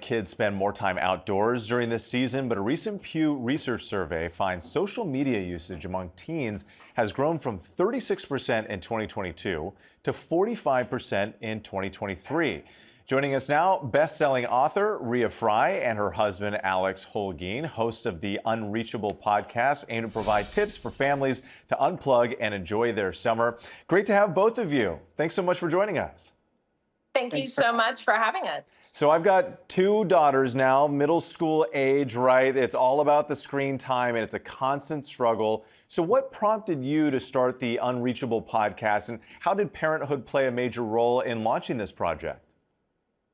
Kids spend more time outdoors during this season, but a recent Pew Research survey finds social media usage among teens has grown from 36% in 2022 to 45% in 2023. Joining us now, best-selling author Rhea Frey and her husband Alex Holguin, hosts of the Unreachable podcast, aim to provide tips for families to unplug and enjoy their summer. Great to have both of you. Thanks so much for joining us. Thank you so much for having us. So I've got two daughters now, middle school age, right? It's all about the screen time and it's a constant struggle. So what prompted you to start the Unreachable podcast, and how did parenthood play a major role in launching this project?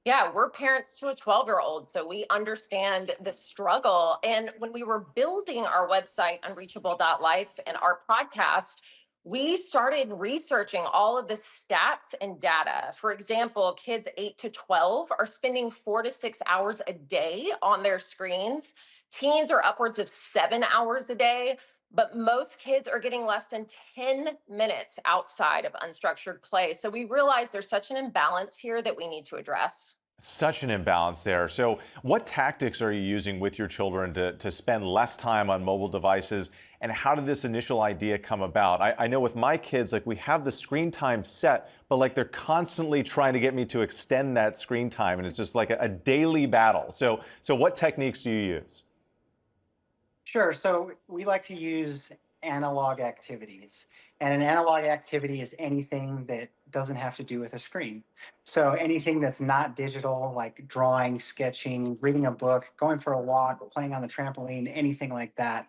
Yeah, we're parents to a 12-year-old, so we understand the struggle. And when we were building our website, unreachable.life, and our podcast, we started researching all of the stats and data. For example, kids 8 to 12 are spending 4 to 6 hours a day on their screens. Teens are upwards of 7 hours a day, but most kids are getting less than 10 minutes outside of unstructured play. So we realized there's such an imbalance here that we need to address. Such an imbalance there. So what tactics are you using with your children to spend less time on mobile devices? And how did this initial idea come about? I know with my kids, like, we have the screen time set, but like they're constantly trying to get me to extend that screen time. And it's just like a daily battle. So what techniques do you use? Sure. So we like to use analog activities. And an analog activity is anything that doesn't have to do with a screen. So anything that's not digital, like drawing, sketching, reading a book, going for a walk, playing on the trampoline, anything like that,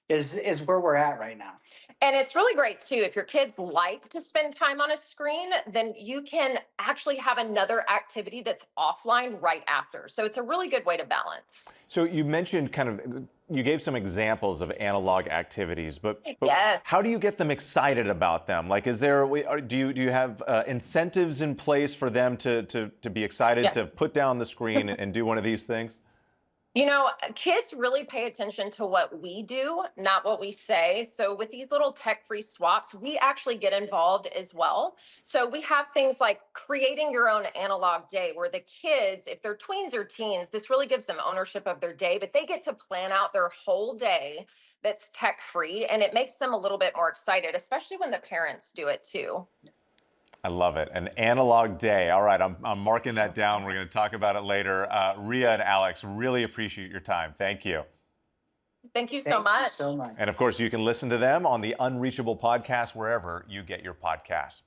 is where we're at right now. And it's really great too. If your kids like to spend time on a screen, then you can actually have another activity that's offline right after. So it's a really good way to balance. So you mentioned you gave some examples of analog activities, but yes. How do you get them excited about them? Like, do you have incentives in place for them to be excited Yes. to put down the screen and do one of these things? You know, kids really pay attention to what we do, not what we say. So with these little tech-free swaps, we actually get involved as well. So we have things like creating your own analog day, where the kids, if they're tweens or teens, this really gives them ownership of their day, but they get to plan out their whole day that's tech-free, and it makes them a little bit more excited, especially when the parents do it too. I love it. An analog day. All right, I'm marking that down. We're going to talk about it later. Rhea and Alex, really appreciate your time. Thank you. Thank you so much. Thank you so much. And of course, you can listen to them on the Unreachable podcast wherever you get your podcasts.